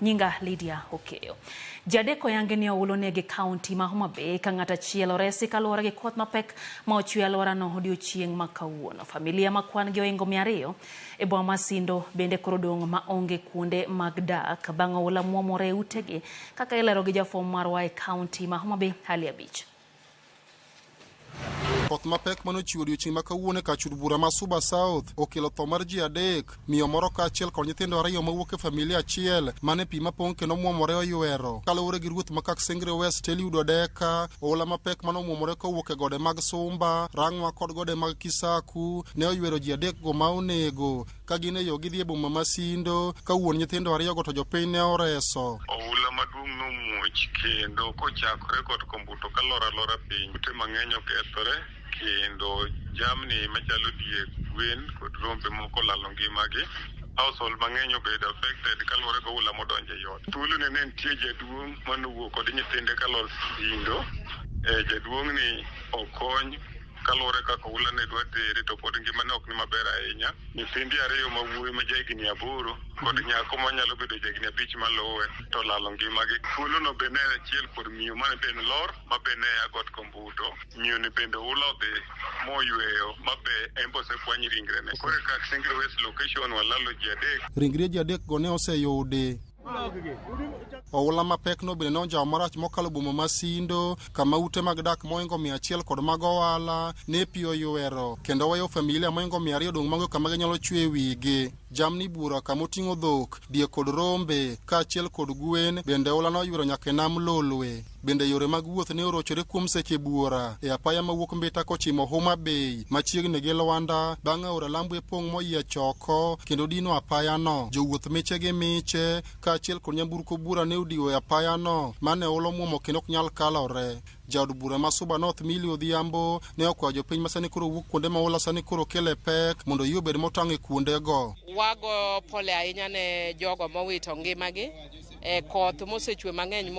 Nyinga Lydia Okeyo. Jadeko yange ni ulonegi county ma Homa Bay kangata chielo resi kalora gi koth mapek ma ochwe alora no odiochieng' ma kawuono. Familia ma kwan gi oingo 200 e boma Masindo bende koro dong' ma onge kuonde mag dak bang' oula muomore utegi kaka ilero gi jafwambo marwa e county ma Homa Bay Halia Beach. Koth mapek manochiwo odiochieng' ma kawuono ka chud bura ma Suba South okelo tho mar ji 3, miyo moro kaachiel kod nyithindo 2 mawuok e familia achiel mane pi mapong' kendo muomore oywero. Kaluwore gi ruoth ma Kaksengre West Eliud Odeka, oula mapek manomuomore kowuok e gode mag Sumba, Rang'wa kod gode mag Kisaku ne oywero ji 3 go ma onego ka gin e yo gidhi e boma Masindo ka wuon nyithindo 2 go to jopiny ne oreso. Oula maduong' nomuoch kendo kochakore kod kombuto kalora piny ute mang'eny okethore kendo jamni machalo diek, gwen kod rombe moko lalo ngimagi. Household mang'eny obedo affected kaluwore gi oula modonjo e ot. Thuolo ne nitie jaduong' manowuok kod nyithinde kalor Sindo. Jaduong' ni okony kaluwore kaka oula ne dwa tere to pod ngimane ok ni maber ahinya. Nyithindi 2 mawuoyi ma jahigni 8 kod nyako manyalo bedo jahigni 5 maluwe to lalo ngimagi. Thuolo no be ne achiel kod miyo mane ben lor ma be ne agot kombuto. Miyo ni bende oula odhi moyweyo ma be embose kwany ringre ne. Kore Kaksengre West location walalo ji 3. Ringre ji 3 go ne oseyudi. Oula mapek no bende nonjawo marach mokalo boma Masindo kama ute mag dak moingo 100 kod mag ohala ne pi oywero kendo weyo familia moingo 200 dong' mago kama ginyalo chwe wigi. Jamni bura kama oting'o dhok, diek kod rombe kaachiel kod gwen bende oula no oywero nyaka nam Lolwe. Bende yore mag wuoth ne orochore kuom seche buora e apaya mawuok Mbita kochimo Homa Bay machiegni gi Lwanda bang' aora Lambwe pong' moyie choko kendo dino apaya no. Jowuoth miche gi miche kaachiel kod nyamburko bura ne odiwo e apaya no mane olo muomo kendo ok nyal kalore. Jaod bura ma Suba North Milly Odhiambo ne okwayo jopiny masani koro wuok kuonde ma oula sani koro kele pek mondo yie obed motang' e kuonde go. Wago pole ahinya ne jogo mowito ngimagi koth mosechwe mang'eny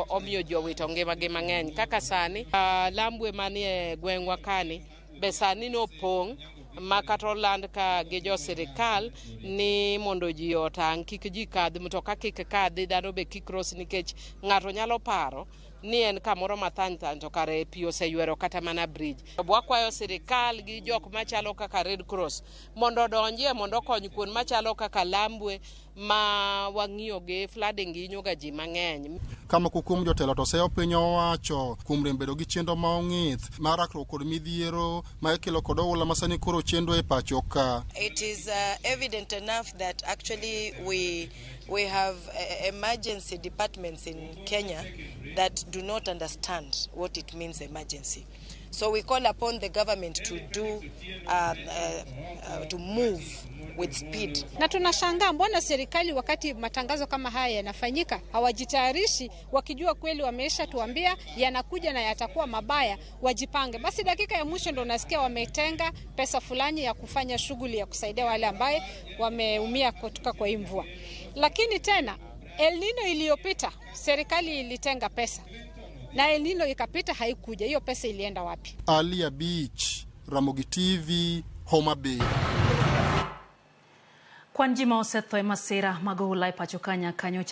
omiyo ji owito ngimagi mang'eny kaka sani Lambwe manie gweng'wa kani be sani nopong' makata oland ka gi jo sirikal ni mondo ji otang' kik ji kadh mtoka kik kadhi dhano be kik cross nikech ng'ato nyalo paro ni en kamoro mathany to kare pi oseywero kata mana bridge. Wakwayo sirikal gi jok machalo kaka Red Cross mondo donjie mondo okony kuon machalo kaka Lambwe ma wang'iyo gi flooding hinyoga ji mang'eny. Kama kuom jotelo to seyo piny owacho kuom rembedo gi chendo ma ong'ith mar rakruok kod midhiero ma ikelo kod oula masani koro chendo e pacho ka. It is evident enough that actually we have emergency departments in Kenya that do not understand what it means emergency. So we call upon the government to to move with speed. Na tunashangaa mbona serikali wakati matangazo kama haya yanafanyika hawajitayarishi, wakijua kweli wameisha tuambia yanakuja na yatakuwa mabaya, wajipange. Basi dakika ya mwisho ndo nasikia wametenga pesa fulani ya kufanya shughuli ya kusaidia wale ambaye wameumia kutoka kwa hii mvua. Lakini tena El Nino iliyopita serikali ilitenga pesa na El Nino ikapita haikuja. Hiyo pesa ilienda wapi? Halia Beach, Ramogi TV, Homa Bay. Kwan ji ma osetho e masira mag oula e pacho Kenya kanyo